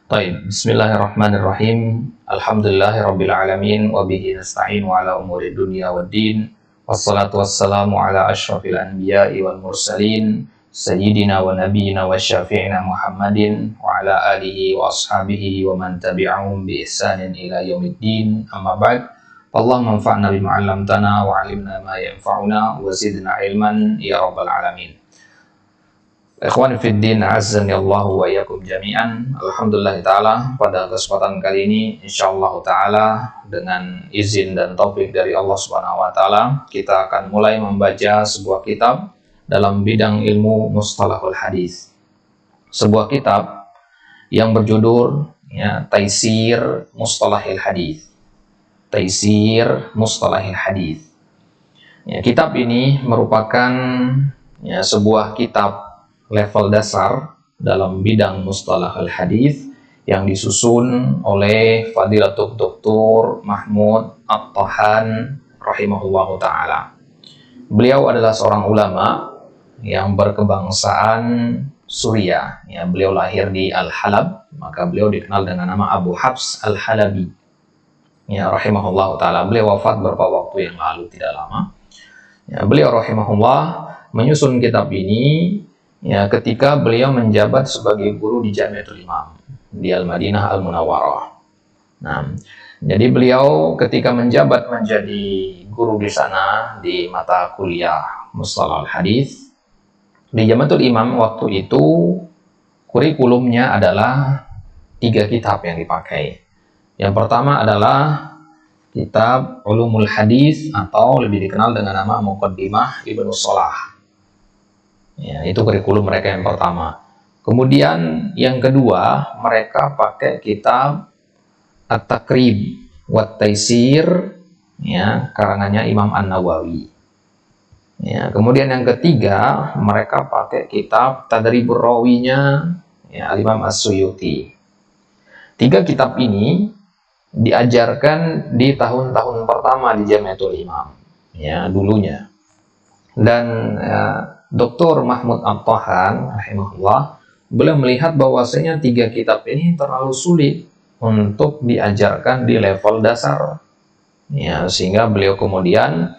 Taib, bismillahirrahmanirrahim. Alhamdulillahirabbil alamin wa bihi nasta'in wa ala umuri dunya waddin. Wassalatu wassalamu ala asyrafil anbiya'i wal mursalin sayyidina wa nabiyyina wa syafi'ina Muhammadin wa ala alihi wa ashabihi wa man tabi'ahum bi ihsanin ila yaumiddin. Amma ba'd. Allahumma anfa'na bima 'allamtana wa 'allimna ma yanfa'una wa zidna ilman ya rabbal alamin. Ikhwan fiddin, azzani Allahu wa iyyakum jami'an. Alhamdulillah ta'ala, pada kesempatan kali ini insyaallah ta'ala dengan izin dan taufik dari Allah Subhanahu wa taala, kita akan mulai membaca sebuah kitab dalam bidang ilmu mustalahul hadis. Sebuah kitab yang berjudul Taisir Mustalahil Hadis. Taisir Mustalahil Hadis. Kitab ini merupakan sebuah kitab level dasar dalam bidang mustalahul hadis yang disusun oleh Fadilatul Dr. Mahmud At-Tahan rahimahullahu taala. Beliau adalah seorang ulama yang berkebangsaan Suriah. Beliau lahir di Al-Halab, maka beliau dikenal dengan nama Abu Hafs Al-Halabi. Rahimahullahu taala. Beliau wafat beberapa waktu yang lalu, tidak lama. Beliau rahimahullah menyusun kitab ini ketika beliau menjabat sebagai guru di Jamiatul Imam di Al-Madinah Al-Munawwarah. Jadi beliau ketika menjabat menjadi guru di sana di mata kuliah Mustalahul Hadis di Jamiatul Imam, waktu itu kurikulumnya adalah 3 kitab yang dipakai. Yang pertama adalah kitab Ulumul Hadis atau lebih dikenal dengan nama Muqaddimah Ibnu Shalah. Itu kurikulum mereka yang pertama. Kemudian yang kedua, mereka pakai kitab At-Taqrib wat Taisir, karangannya Imam An-Nawawi. Kemudian yang ketiga, mereka pakai kitab Tadribur Rawinya Al-Imam As-Suyuti. 3 kitab ini diajarkan di tahun-tahun pertama di Jamiatul Imam, dulunya. Dan Dr. Mahmud At-Tahan rahimahullah, beliau melihat bahwasanya 3 kitab ini terlalu sulit untuk diajarkan di level dasar. Sehingga beliau kemudian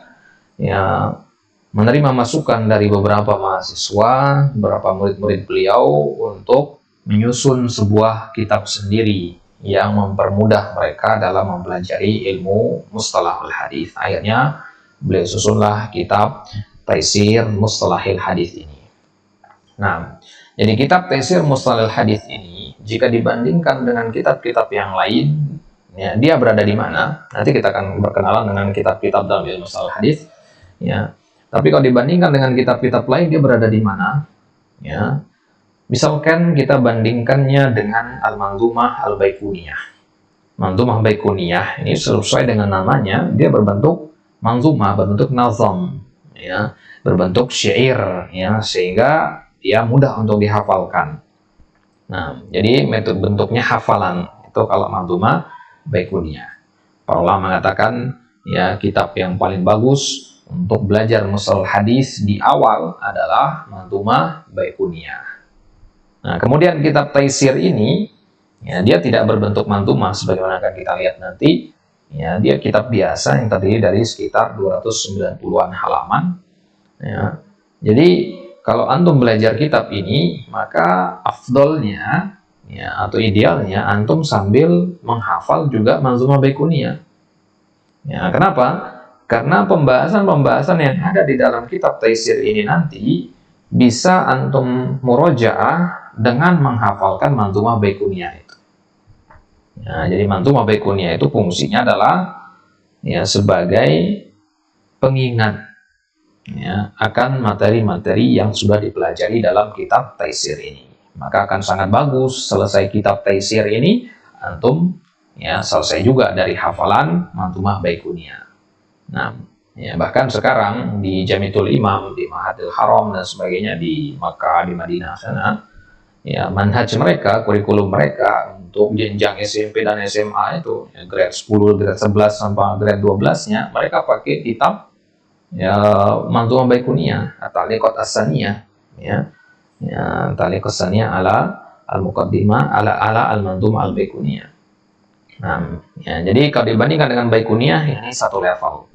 menerima masukan dari beberapa mahasiswa, beberapa murid-murid beliau untuk menyusun sebuah kitab sendiri yang mempermudah mereka dalam mempelajari ilmu mustalahul hadis. Akhirnya beliau susunlah kitab Taisir Mustalahil Hadis ini. Jadi kitab Taisir Mustalahil Hadis ini jika dibandingkan dengan kitab-kitab yang lain, dia berada di mana? Nanti kita akan berkenalan dengan kitab-kitab dalam ilmu Mustalahil Hadis. Tapi kalau dibandingkan dengan kitab-kitab lain, dia berada di mana? Misalkan kita bandingkannya dengan Al-Manzumah Al-Baiquniyah. Manzumah Baiquniyah ini sesuai dengan namanya, dia berbentuk manzumah, berbentuk nazam, berbentuk syair, sehingga dia mudah untuk dihafalkan. Jadi metode bentuknya hafalan itu kalau manzumah Baiquniyah. Para ulama mengatakan kitab yang paling bagus untuk belajar mustalah hadis di awal adalah manzumah Baiquniyah. Kemudian kitab Taisir ini dia tidak berbentuk manzumah sebagaimana akan kita lihat nanti. Dia kitab biasa yang terdiri dari sekitar 290-an halaman. Jadi kalau antum belajar kitab ini, maka afdolnya atau idealnya antum sambil menghafal juga Manzumah Baiquniyah. Kenapa? Karena pembahasan-pembahasan yang ada di dalam kitab Taisir ini nanti bisa antum murojaah dengan menghafalkan Manzumah Baiquniyah itu. Jadi Manzumah Baiquniyah itu fungsinya adalah sebagai pengingat akan materi-materi yang sudah dipelajari dalam kitab Taisir ini. Maka akan sangat bagus selesai kitab Taisir ini antum selesai juga dari hafalan Manzumah Baiquniyah. Bahkan sekarang di Jamiatul Imam, di Ma'hadil Haram dan sebagainya di Makkah, di Madinah sana, manhaj mereka, kurikulum mereka untuk jenjang SMP dan SMA itu grade 10, grade 11 sampai grade 12-nya mereka pakai kitab Manzumah Baiquniyah atau Taliqat As-Saniyah Taliqat As-Saniyah ala Al-Muqaddimah ala Al-Manzumah Al-Baiquniyah. Nah, ya, jadi kalau dibandingkan dengan Baiquniyah, ini satu level.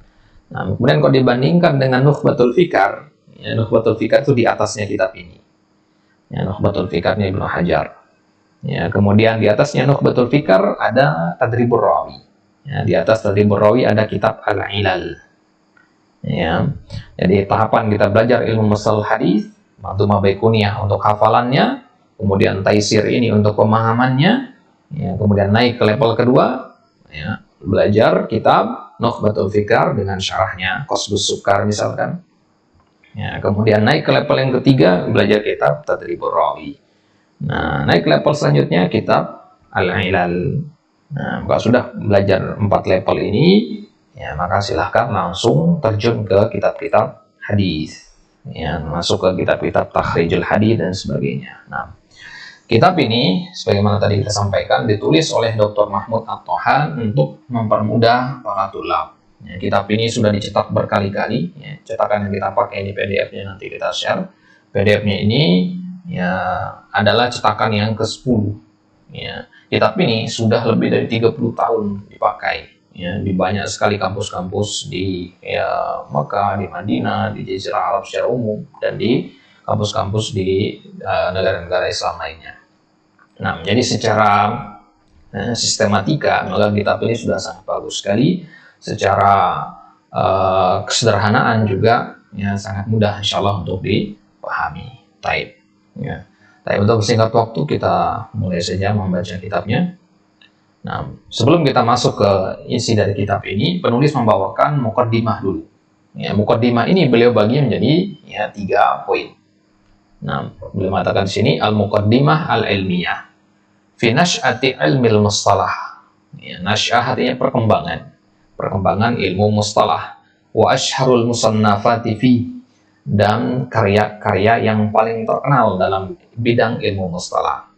Nah, kemudian kalau dibandingkan dengan Nukhbatul Fikar, ya, Nukhbatul Fikar itu di atasnya kitab ini. Ya, Nukhbatul Fikarnya Ibnu Hajar. Ya, kemudian di atasnya Nukhbatul Fikar ada Tadribur Rawi. Ya, di atas Tadribur Rawi ada kitab Al-Ilal. Ya, jadi tahapan kita belajar ilmu mustalah hadis, Manzumah Baiquniyah untuk hafalannya, kemudian Taisir ini untuk pemahamannya. Ya, kemudian naik ke level kedua, ya, belajar kitab Nukhbatul Fikar dengan syarahnya Qasdus Sukar misalkan. Ya, kemudian naik ke level yang ketiga, belajar kitab Tadribur Rawi. Nah, naik ke level selanjutnya kitab Al-Ilal. Nah, kalau sudah belajar 4 level ini, ya, maka silahkan langsung terjun ke kitab-kitab hadis. Ya, masuk ke kitab-kitab Takhrijul Hadis dan sebagainya. Nah, kitab ini, sebagaimana tadi kita sampaikan, ditulis oleh Dr. Mahmud At-Tohan untuk mempermudah para tulab. Ya, kitab ini sudah dicetak berkali-kali. Ya, cetakan yang kita pakai ini PDF-nya nanti kita share. PDF-nya ini ya adalah cetakan yang ke-10. Ya, kitab ini sudah lebih dari 30 tahun dipakai. Ya, di banyak sekali kampus-kampus di Mekah, di Madinah, di Jazirah Arab secara umum, dan di kampus-kampus di negara-negara Islam lainnya. Nah, jadi secara sistematika, maka kitab ini sudah sangat bagus sekali. Secara kesederhanaan juga, ya, sangat mudah insya Allah untuk dipahami. Taib. Ya. Taib, untuk singkat waktu kita mulai saja membaca kitabnya. Nah, sebelum kita masuk ke isi dari kitab ini, penulis membawakan muqaddimah dulu. Ya, muqaddimah ini beliau bagi menjadi ya 3 poin. Nah, beliau mengatakan di sini al-muqaddimah al-ilmiyah fi nash'ati ilmil mustalah. Ya, nasy'ah artinya perkembangan ilmu mustalah. Wa asharul musannafati fi, dan karya-karya yang paling terkenal dalam bidang ilmu mustalah.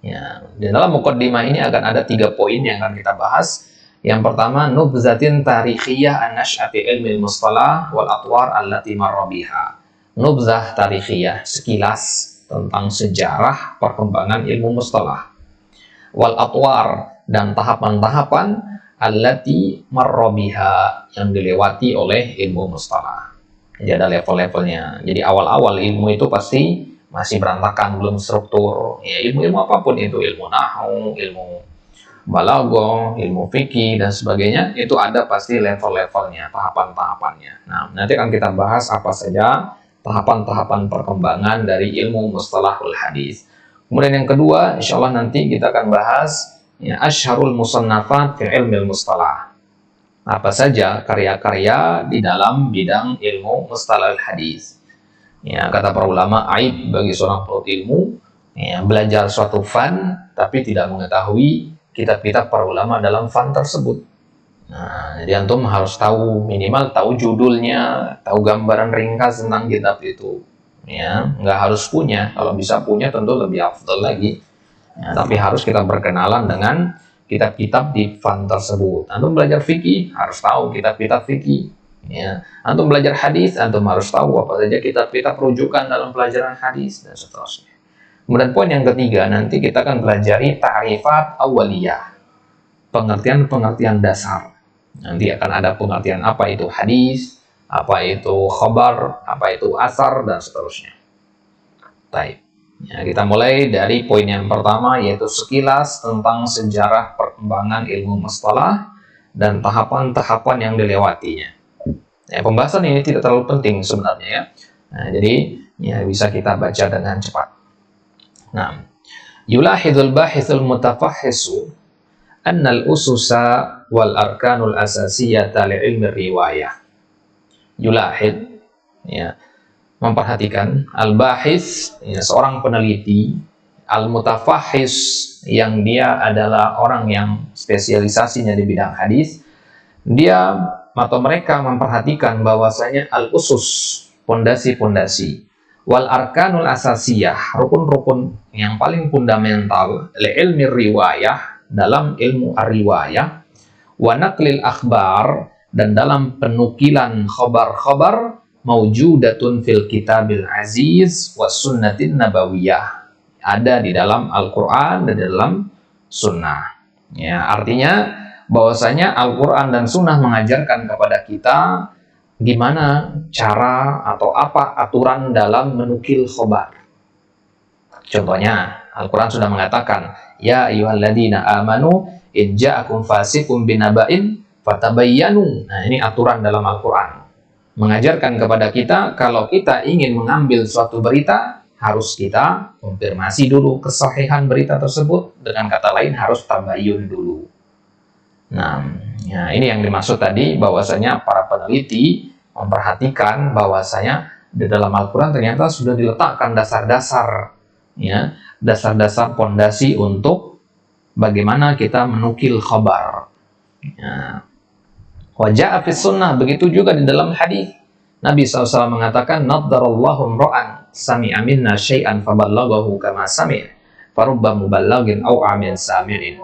Ya, di dalam muqaddimah ini akan ada 3 poin yang akan kita bahas. Yang pertama, nubzatin tarikhiyah an nash'ati ilmil mustalah wal atwar allati marra biha. Nubzah tarikhiyah, sekilas tentang sejarah perkembangan ilmu mustalah. Wal atwar, dan tahapan-tahapan allati marra biha, yang dilewati oleh ilmu mustalah. Jadi ada level-levelnya. Jadi awal-awal ilmu itu pasti masih berantakan, belum struktur. Ya, ilmu-ilmu apapun itu, ilmu nahwu, ilmu balaghah, ilmu fikih dan sebagainya, itu ada pasti level-levelnya, tahapan-tahapannya. Nah, nanti akan kita bahas apa saja tahapan-tahapan perkembangan dari ilmu mustalahul hadis. Kemudian yang kedua, insya Allah nanti kita akan bahas ya, asyharul musannafat fi ilmil mustalah. Apa saja karya-karya di dalam bidang ilmu mustalahul hadis. Ya, kata para ulama, aib bagi seorang penuntut ilmu ya, belajar suatu fan tapi tidak mengetahui kitab-kitab para ulama dalam fan tersebut. Nah, jadi antum harus tahu, minimal tahu judulnya, tahu gambaran ringkas tentang kitab itu. Ya, nggak harus punya. Kalau bisa punya tentu lebih afdal lagi. Ya, tapi harus kita berkenalan dengan kitab-kitab di fan tersebut. Antum belajar fikih harus tahu kitab-kitab fikih. Ya, antum belajar hadis, antum harus tahu apa saja kitab-kitab rujukan dalam pelajaran hadis dan seterusnya. Kemudian poin yang ketiga, nanti kita akan pelajari ta'rifat awaliyah, pengertian-pengertian dasar. Nanti akan ada pengertian apa itu hadis, apa itu khabar, apa itu asar dan seterusnya. Baik. Ya, kita mulai dari poin yang pertama, yaitu sekilas tentang sejarah perkembangan ilmu mustalah dan tahapan-tahapan yang dilewatinya. Ya, pembahasan ini tidak terlalu penting sebenarnya ya. Nah, jadi ya bisa kita baca dengan cepat. Nah, yulahidul bahithul mutafahhisu annal ususa wal arkanul asasiyata li ilmi riwayah. Yulahid ya, memperhatikan, al-bahis ya, seorang peneliti, al-mutafahhis yang dia adalah orang yang spesialisasinya di bidang hadis, dia atau mereka memperhatikan bahwasanya al-usus, pondasi-pondasi, wal arkanul asasiyah, rukun-rukun yang paling fundamental, li ilmi riwayah, dalam ilmu riwayah, wa naqlil akhbar, dan dalam penukilan khabar-khabar, maujudatun fil kitabil aziz was sunnatin nabawiyah. ada di dalam Al-Quran dan di dalam Sunnah. Ya, artinya bahwasanya Al-Quran dan Sunnah mengajarkan kepada kita gimana cara atau apa aturan dalam menukil khobar. Contohnya, Al-Quran sudah mengatakan, ya ayyuhalladzina amanu in ja'akum fasiqun binaba'in fatabayyanu. Nah, ini aturan dalam Al-Quran. Mengajarkan kepada kita, kalau kita ingin mengambil suatu berita, harus kita konfirmasi dulu kesahihan berita tersebut. Dengan kata lain, harus tabayyun dulu. Nah, ya, ini yang dimaksud tadi, bahwasanya para peneliti memperhatikan bahwasanya di dalam Al-Quran ternyata sudah diletakkan dasar-dasar, ya, dasar-dasar pondasi untuk bagaimana kita menukil khabar. Ya. Wajah fis sunnah, begitu juga di dalam hadis. Nabi SAW mengatakan, naddarallahu imra'an sami'a minna syai'an faballaghahu kama sami', farubba muballagin aw amin sami'in.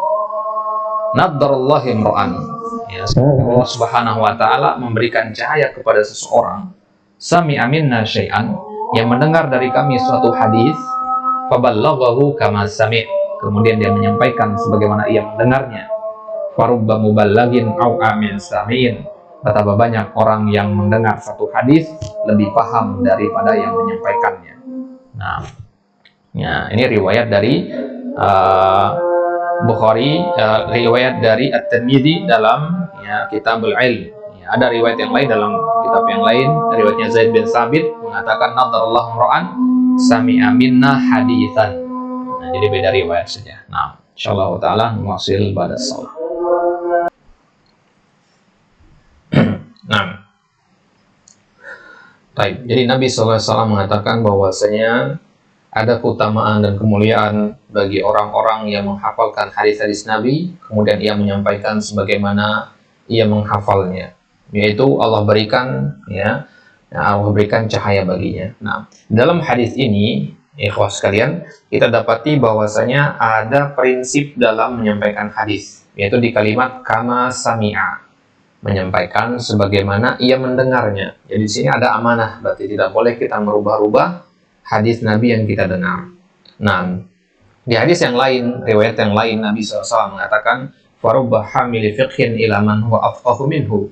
Naddarallahu imra'an. Ya, Allah Subhanahu wa taala memberikan cahaya kepada seseorang, sami'a minna syai'an, yang mendengar dari kami suatu hadis, faballaghahu kama sami', kemudian dia menyampaikan sebagaimana ia mendengarnya. Farubba muballagin au amin sami'in, betapa banyak orang yang mendengar satu hadis lebih paham daripada yang menyampaikannya. Nah, ya, ini riwayat dari Bukhari, riwayat dari At-Tirmidzi dalam, ya, Kitabul Ilm. Ya, ada riwayat yang lain dalam kitab yang lain, riwayatnya Zaid bin Sabit mengatakan nadarallahu ra'an sami'a minna haditsan. Nah, jadi beda riwayat saja. Nah, insyaallah taala muwasil pada salat. Nah, baik. Jadi Nabi SAW mengatakan bahwasanya ada keutamaan dan kemuliaan bagi orang-orang yang menghafalkan hadis-hadis Nabi, kemudian ia menyampaikan sebagaimana ia menghafalnya, yaitu Allah berikan, ya, Allah berikan cahaya baginya. Nah, dalam hadis ini, ikhwah sekalian, kita dapati bahwasanya ada prinsip dalam menyampaikan hadis, yaitu di kalimat kama sami'a, menyampaikan sebagaimana ia mendengarnya. Jadi di sini ada amanah, berarti tidak boleh kita merubah-rubah hadis Nabi yang kita dengar. Nah, di hadis yang lain, riwayat yang lain, Nabi SAW mengatakan, farubba hamili fiqhin ila man huwa afqahu minhu.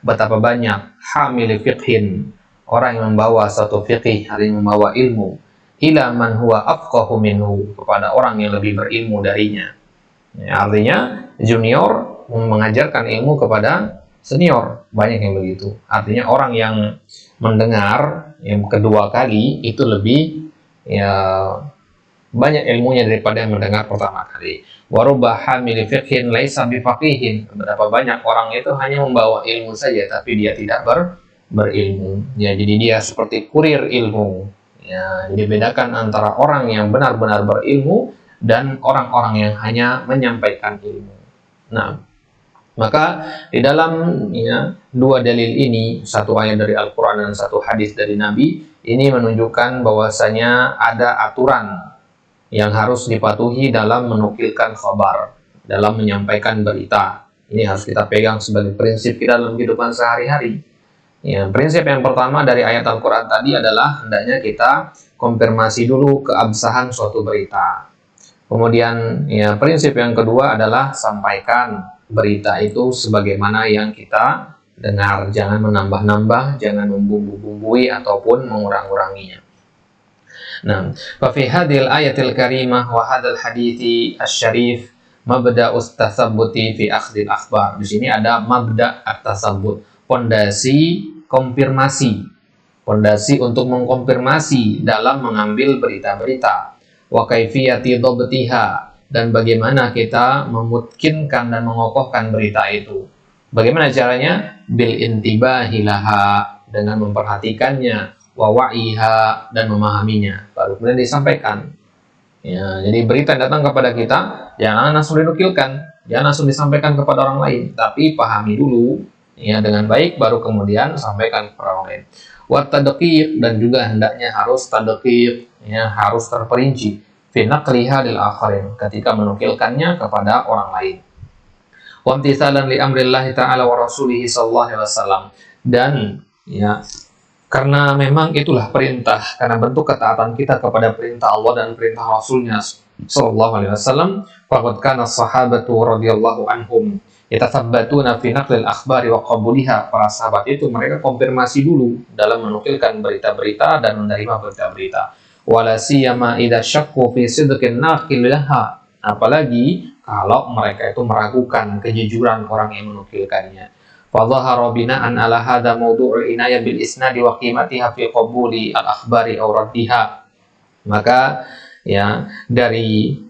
Betapa banyak hamili fiqhin, orang yang membawa satu fiqih, yang membawa ilmu, ila man huwa afqahu minhu, kepada orang yang lebih berilmu darinya. Ya, artinya junior mengajarkan ilmu kepada senior, banyak yang begitu. Artinya orang yang mendengar yang kedua kali itu lebih, ya, banyak ilmunya daripada yang mendengar pertama kali. Warubah hamil fiqhin laisa bifaqihin. Berapa banyak orang itu hanya membawa ilmu saja tapi dia tidak berilmu. Ya, jadi dia seperti kurir ilmu. Ya, jadi bedakan antara orang yang benar-benar berilmu dan orang-orang yang hanya menyampaikan ilmu. Nah, maka di dalam, ya, dua dalil ini, satu ayat dari Al-Quran dan satu hadis dari Nabi, ini menunjukkan bahwasanya ada aturan yang harus dipatuhi dalam menukilkan khabar, dalam menyampaikan berita. Ini harus kita pegang sebagai prinsip kita dalam kehidupan sehari-hari. Ya, prinsip yang pertama dari ayat Al-Quran tadi adalah hendaknya kita konfirmasi dulu keabsahan suatu berita. Kemudian, ya, prinsip yang kedua adalah sampaikan berita itu sebagaimana yang kita dengar, jangan menambah-nambah, jangan membumbu-bumbui ataupun mengurang-uranginya. Nah, fa fi hadhil ayatil karimah wa hadzal hadithi asy-syarif mabda'us tasabbuti fi akhdil akhbar. Di sini ada mabda' at-tasabbut, pondasi konfirmasi, pondasi untuk mengkonfirmasi dalam mengambil berita-berita. Wa kaifiyati dhabtiha, dan bagaimana kita memungkinkan dan mengokohkan berita itu. Bagaimana caranya? Bil intibahi laha, dengan memperhatikannya, wa wa'iha, dan memahaminya, baru kemudian disampaikan. Ya, jadi berita yang datang kepada kita jangan langsung dinukilkan, jangan langsung disampaikan kepada orang lain, tapi pahami dulu, ya, dengan baik, baru kemudian sampaikan kepada orang lain. Wa tadqiq, dan juga hendaknya harus tadqiq, ya, harus terperinci fi naqliha lil akharin, ketika menukilkannya kepada orang lain. Wa imtithalan li amrillah ta'ala wa rasulih sallallahu alaihi wasallam, dan, ya, Karena memang itulah perintah, karena bentuk ketaatan kita kepada perintah Allah dan perintah Rasulnya Sallallahu Alaihi Wasallam. Faqad kana sahabatu radhiyallahu anhum yatathabbatuna fi naqlil akhbari wa qabuliha. Para sahabat itu mereka konfirmasi dulu dalam menukilkan berita-berita dan menerima berita-berita. Wala siyama idza syakku fi sidqin naqil laha. Apalagi kalau mereka itu meragukan kejujuran orang yang menukilkannya. Fadhahara bina'an ala hadha mawdu'ul inayah bil isnadi wa qimatiha fi qabuli al-akhbari aw raddiha. Maka ya dari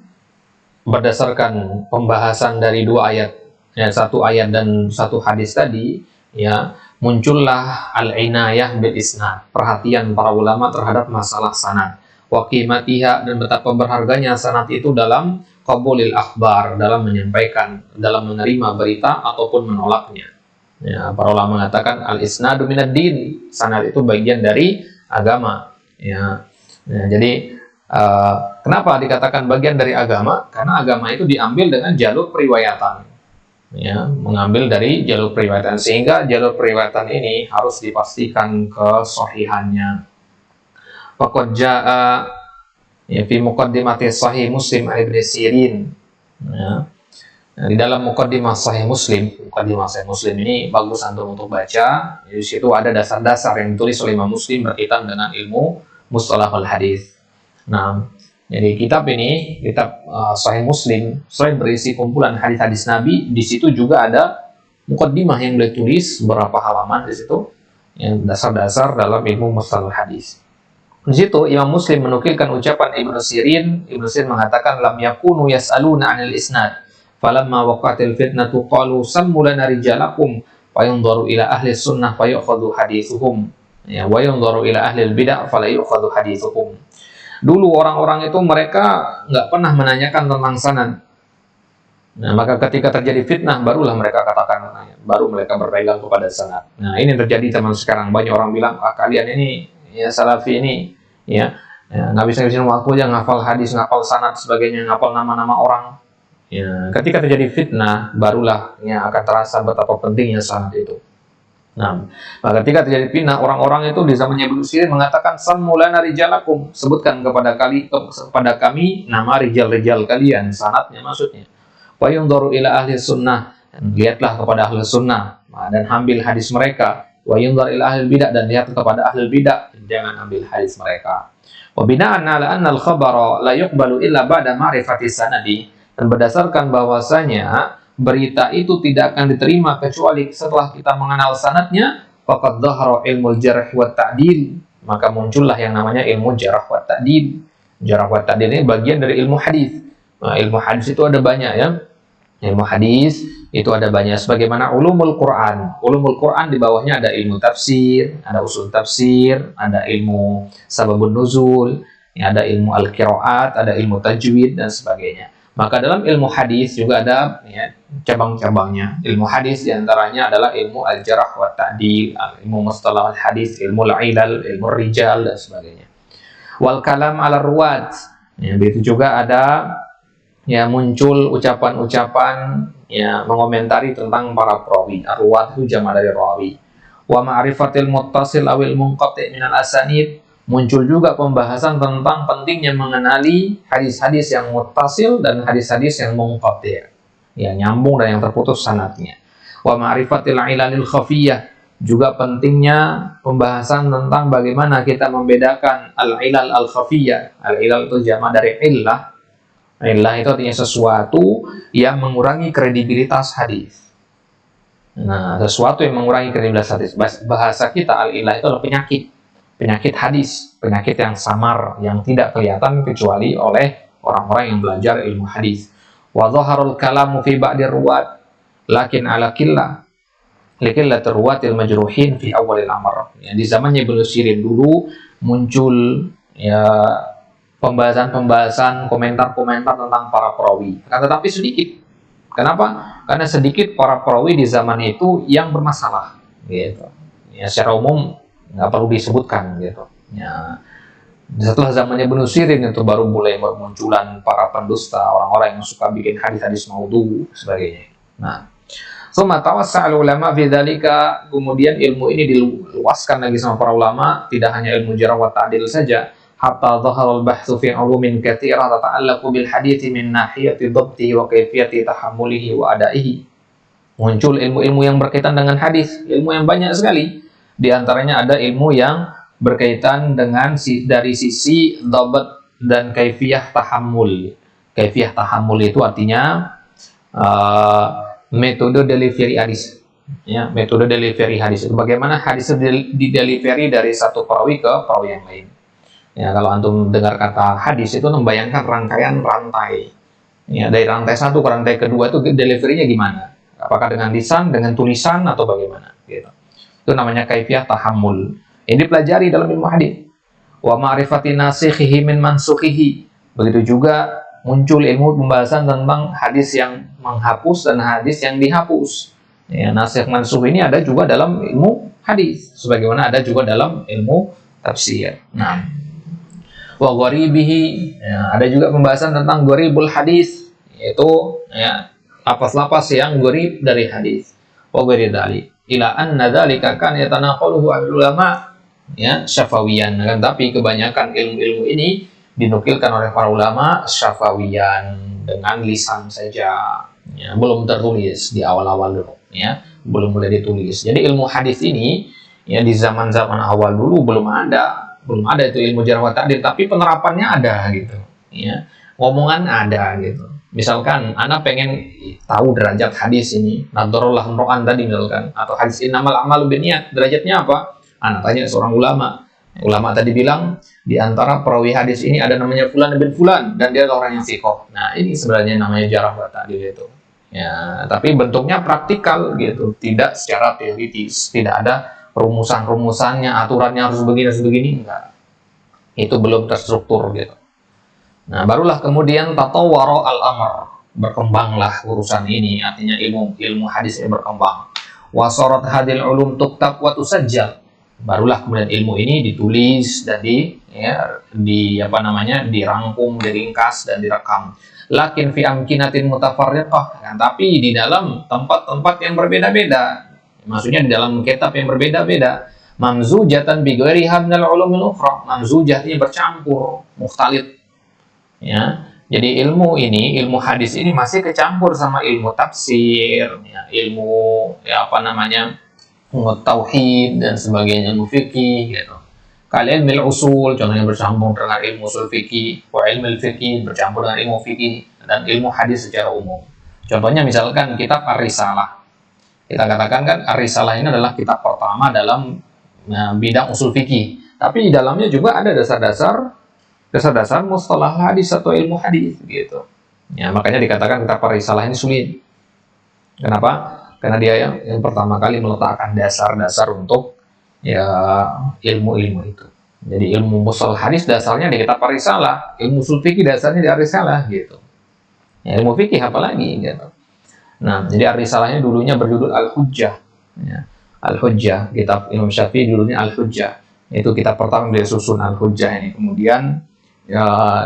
berdasarkan pembahasan dari dua ayat, ya, satu ayat dan satu hadis tadi, ya, muncullah al-inayah bil isnad, perhatian para ulama terhadap masalah sanad, wa qimatiha, dan betapa berharganya sanad itu dalam qabulil akhbar, dalam menyampaikan, dalam menerima berita ataupun menolaknya. Ya, para ulama mengatakan al-isnadu minad din, sanad itu bagian dari agama. Ya, ya jadi kenapa dikatakan bagian dari agama? Karena agama itu diambil dengan jalur periwayatan. Ya, mengambil dari jalur periwayatan, sehingga jalur periwayatan ini harus dipastikan kesahihannya. Faqad jaa ya fi muqaddimati sahih Muslim Ibnu Sirin. Ya. Di dalam muqaddimah Sahih Muslim, muqaddimah Sahih Muslim ini bagus antum untuk baca. Di situ ada dasar-dasar yang ditulis oleh Imam Muslim berkaitan dengan ilmu mustalahul hadis. Nah, jadi kitab ini, kitab Sahih Muslim, selain berisi kumpulan hadis-hadis Nabi, di situ juga ada muqaddimah yang ditulis beberapa halaman di situ, yang dasar-dasar dalam ilmu mustalahul hadis. Di situ Imam Muslim menukilkan ucapan Ibnu Sirin. Ibnu Sirin mengatakan lam yakunu yas'aluna 'anil isnad. Falamma waqatil fitnatu qalu sammu lana rijalakum wa yunzaru ila ahli sunnah fa yu'khadhu hadithuhum, ya, wa yunzaru ila ahli bidah fa la yu'khadhu hadithuhum. Dulu orang-orang itu mereka nggak pernah menanyakan tentang sanad. Nah, maka ketika terjadi fitnah barulah mereka katakan, baru mereka berpegang kepada sanad. Nah, ini yang terjadi teman sekarang. Banyak orang bilang, kalian ini ya salafi ini ya nggak bisa ngabisin waktu aja ngafal hadis, ngafal sanad sebagainya, ngafal nama-nama orang. Ya, ketika terjadi fitnah, barulah ya akan terasa betapa pentingnya sanad itu. Nah, ketika terjadi fitnah, orang-orang itu di zamannya Ibnu Sirin mengatakan sammulana rijalakum, sebutkan kepada kami nama rijal-rijal kalian, sanadnya maksudnya. Wa yunzaru ila ahli sunnah, dan lihatlah kepada ahli sunnah, dan ambil hadis mereka. Wa yunzar ila ahli bidah, dan lihat kepada ahli bidah, jangan ambil hadis mereka. Wa bina'an ala anna al-khabara la yuqbalu illa ba'da ma'rifati sanadi. Dan berdasarkan bahwasanya berita itu tidak akan diterima kecuali setelah kita mengenal sanadnya, faqad dhahara ilmul jarh wa ta'dil, maka muncullah yang namanya ilmu jarh wa ta'dil. Jarh wa ta'dil ini bagian dari ilmu hadis. Nah, ilmu hadis itu ada banyak ya. Ilmu hadis itu ada banyak, sebagaimana ulumul Quran. Ulumul Quran di bawahnya ada ilmu tafsir, ada usul tafsir, ada ilmu sababun nuzul, ya, ada ilmu al-qiraat, ada ilmu tajwid dan sebagainya. Maka dalam ilmu hadis juga ada ya, cabang-cabangnya. Ilmu hadis diantaranya adalah ilmu al-jarh wa ta'dil, ilmu mustalah hadis, ilmu al-ilal, ilmu rijal dan sebagainya. Wal kalam ala ruwat, ya, begitu juga ada ya muncul ucapan-ucapan ya mengomentari tentang para perawi. Ar-ruwat itu jamak dari rawi. Wa ma'rifatil muttasil awil munqati' minal asanid, muncul juga pembahasan tentang pentingnya mengenali hadis-hadis yang muttasil dan hadis-hadis yang munqati', ya, nyambung dan yang terputus sanadnya. Wa ma'rifatil ilalil khafiyah, juga pentingnya pembahasan tentang bagaimana kita membedakan al-ilal al-khafiyah. Al-ilal itu jamak dari illah. Illah itu artinya sesuatu yang mengurangi kredibilitas hadis. Nah, sesuatu yang mengurangi kredibilitas hadis. Bahasa kita al-illah itu adalah penyakit hadis, penyakit yang samar, yang tidak kelihatan kecuali oleh orang-orang yang belajar ilmu hadis. Wa dhaharul kalamu fi ba'dir ruwat lakin ala qillah liqillatir ruwatil majruhin fi awalil amr. Ya, di zamannya Ibnu Sirin dulu muncul ya pembahasan-pembahasan, komentar-komentar tentang para perawi. Tetapi sedikit. Kenapa? Karena sedikit para perawi di zaman itu yang bermasalah gitu. Ya, secara umum nggak perlu disebutkan gitu. Ya, setelah zamannya Ibnu Sirin itu baru mulai bermunculan para pendusta, orang-orang yang suka bikin hadis-hadis maudhu sebagainya. Nah, Tsumma tawassa'al ulama fi dzalika, kemudian ilmu ini diluaskan lagi sama para ulama, tidak hanya ilmu jarh wa ta'dil saja, hatta dhahara al-bahthu fi 'ulumin katsirah tata'allaqu bil hadits min nahiyati dhabtihi wa kayfiyati tahammulihi wa ada'ihi. Muncul ilmu-ilmu yang berkaitan dengan hadis, ilmu yang banyak sekali. Di antaranya ada ilmu yang berkaitan dengan dari sisi dhabt dan kaifiyah tahammul. Kaifiyah tahammul itu artinya metode delivery hadis, ya, metode delivery hadis itu bagaimana hadis di delivery dari satu perawi ke perawi yang lain. Ya, kalau antum dengar kata hadis itu membayangkan rangkaian rantai, ya, dari rantai satu ke rantai kedua itu deliverynya gimana, apakah dengan lisan, dengan tulisan, atau bagaimana gitu. Itu namanya kaifiyah tahammul, ini dipelajari dalam ilmu hadis. Wa ma'rifati nasikhihi min mansukhihi, begitu juga muncul ilmu pembahasan tentang hadis yang menghapus dan hadis yang dihapus. Ya, nasikh mansukh ini ada juga dalam ilmu hadis, sebagaimana ada juga dalam ilmu tafsir. Nah, wa gharibihi, ya, ada juga pembahasan tentang gharibul hadis, yaitu ya, lapas-lapas yang gharib dari hadis. Wa ghairi dzalik, ila anna dzalika kan yatanaqaluhu ulama, ya, syafawiyan. Kan, tapi kebanyakan ilmu-ilmu ini dinukilkan oleh para ulama syafawiyan, dengan lisan saja, ya, belum tertulis di awal-awal dulu, ya, belum boleh ditulis. Jadi ilmu hadis ini, ya, di zaman-zaman awal dulu belum ada itu ilmu jarh wa ta'dil, tapi penerapannya ada gitu, ya, ngomongan ada gitu. Misalkan anak pengen tahu derajat hadis ini, nadharullah imro'an tadi misalkan, atau hadis innamal a'malu binniyat, derajatnya apa? Anak tanya seorang ulama. Ulama tadi bilang di antara perawi hadis ini ada namanya Fulan bin Fulan dan dia adalah orang yang thiqah. Nah, ini sebenarnya namanya jarh wa ta'dil itu. Ya, tapi bentuknya praktikal gitu, tidak secara teoritis, tidak ada rumusan-rumusannya, aturannya harus begini, enggak. Itu belum terstruktur gitu. Nah, barulah kemudian tatawwara al-amr, berkembanglah urusan ini, artinya ilmu hadis ini berkembang. Wasarat hadil ulum tuktab wa tusajjal. Barulah kemudian ilmu ini ditulis dan dirangkum, diringkas dan direkam. Lakin fi amkinatin mutafarriqah, kan, tapi di dalam tempat-tempat yang berbeda-beda. Maksudnya di dalam kitab yang berbeda-beda. Mamzujatan bi ghairiha minal ulumil ukhra. Mamzujah ini bercampur, mukhtalit. Ya. Jadi ilmu hadis ini masih kecampur sama ilmu tafsir, ya, ilmu tauhid dan sebagainya, ilmu fikih gitu. Kalian ilmu usul contohnya bercampur dengan ilmu usul fikih, wa ilmu fikih bercampur dengan ilmu fikih, dan ilmu hadis secara umum. Contohnya misalkan kitab Ar-Risalah. Kita katakan kan Ar-Risalah ini adalah kitab pertama dalam bidang usul fikih, tapi di dalamnya juga ada dasar-dasar mustalah hadis atau ilmu hadis gitu. Ya, makanya dikatakan kitab Ar-Risalah ini sulit. Kenapa? Karena dia yang pertama kali meletakkan dasar-dasar untuk ya ilmu-ilmu itu. Jadi ilmu mustalah hadis dasarnya di kitab Ar-Risalah, ilmu usul fikih dasarnya di Ar-Risalah gitu. Ya, ilmu fikih apalagi gitu. Nah, jadi Ar-Risalahnya dulunya berjudul Al-Hujjah. Ya. Al-Hujjah, kitab Imam Syafi'i dulunya Al-Hujjah. Itu kitab pertama dia susun Al-Hujjah ini. Kemudian ya,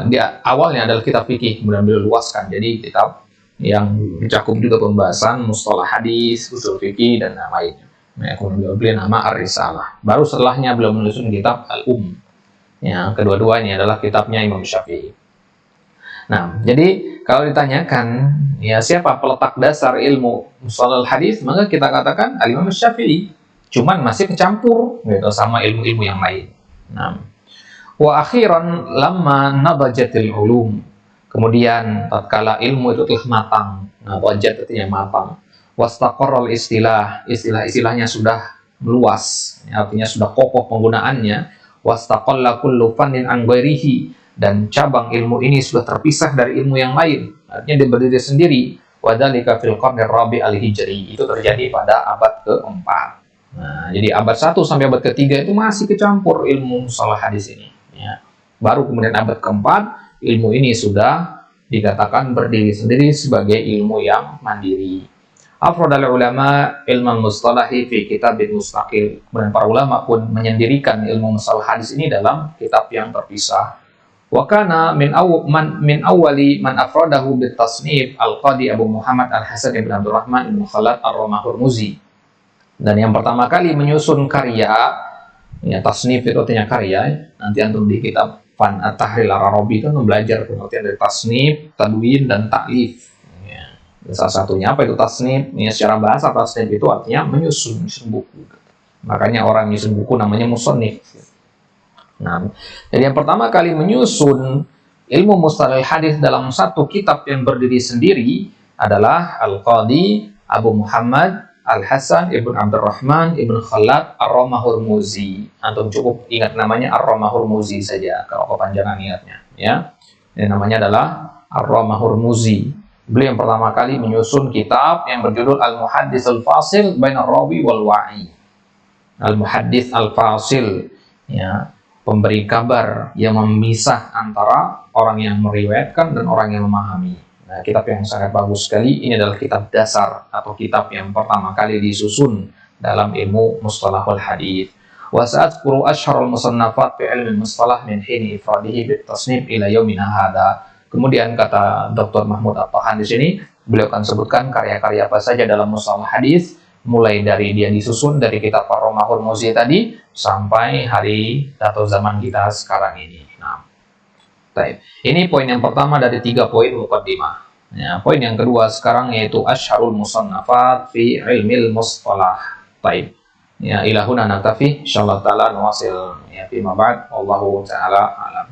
dia awalnya adalah kitab fikih, kemudian beliau luaskan jadi kitab yang mencakup juga pembahasan mustalah hadis, usul fikih dan lainnya. Nah, kemudian beliau nama Ar-Risalah. Baru setelahnya beliau menyusun kitab Al-Um. Ya, kedua-duanya adalah kitabnya Imam Syafi'i. Nah, jadi kalau ditanyakan ya siapa peletak dasar ilmu mustalah hadis, maka kita katakan Al-Imam Syafi'i. Cuman masih kecampur gitu sama ilmu-ilmu yang lain. Nah, wa akhiran lamma nabajatil ulum. Kemudian tatkala ilmu itu telah matang, wajat artinya matang, wastaqarral istilahnya sudah meluas, artinya sudah kokoh penggunaannya, wastaqalla kullu fannin an ghairihi, dan cabang ilmu ini sudah terpisah dari ilmu yang lain, artinya dia berdiri sendiri. Wadzalika fil qarnir rabi' al-hijri, itu terjadi pada abad keempat. Nah, jadi abad 1 sampai abad ketiga itu masih kecampur ilmu mustalah hadis ini. Ya. Baru kemudian abad keempat ilmu ini sudah dikatakan berdiri sendiri sebagai ilmu yang mandiri. Afradal ulama ilmu mustalahi fi kitabin mustaqil. Kemudian para ulama pun menyendirikan ilmu mustalah hadis ini dalam kitab yang terpisah. Wa kana min awwali man afradahu bit tasnif Al-Qadi Abu Muhammad Al-Hasan ibn Abdurrahman ibn Khalad Ar-Romah-Hurmuzi. Dan yang pertama kali menyusun karya, ya tasnif itu artinya karya. Nanti antum di kitab Fan At-Tahrir Al-Arabi itu belajar pengertian dari tasnif, tadwin, dan ta'lif. Ya. Salah satunya apa itu tasnif? Ya, secara bahasa tasnif itu artinya menyusun buku. Makanya orang menyusun buku namanya musannif. Nah, jadi yang pertama kali menyusun ilmu mustalahul hadis dalam satu kitab yang berdiri sendiri adalah Al-Qadi Abu Muhammad Al-Hasan ibn Abdurrahman ibn Khalad Ar-Romah-Hurmuzi. Antum cukup ingat namanya Ar-Romah-Hurmuzi saja kalau kepanjangan ingatnya, ya. Dan namanya adalah Ar-Romah-Hurmuzi. Beliau yang pertama kali menyusun kitab yang berjudul Al-Muhaddits Al-Fasil Bainar Rawi wal Wa'i. Al-Muhaddits Al-Fasil, ya, pemberi kabar yang memisah antara orang yang meriwayatkan dan orang yang memahami. Nah, kitab yang sangat bagus sekali. Ini adalah kitab dasar atau kitab yang pertama kali disusun dalam ilmu mustalahul hadits. Wa sa'adkuru asyharul musannafat fi ilmi mustalah min hini ifradihi bit tasnif ila yaumina hadha. Kemudian kata Dr. Mahmud At-Tahan di sini, beliau akan sebutkan karya-karya apa saja dalam mustalah hadits, mulai dari dia disusun dari kitab Ar-Romah-Hurmuzi tadi sampai hari atau zaman kita sekarang ini. Nah, baik. Ini poin yang pertama dari 3 poin muqaddimah. Ya, poin yang kedua sekarang yaitu asyharul musannafat fi ilmil mustalah. Baik. Ya, ilahuna naktafi, insyaallah taala nuwasil ya fi ma ba'd. Wallahu taala alam.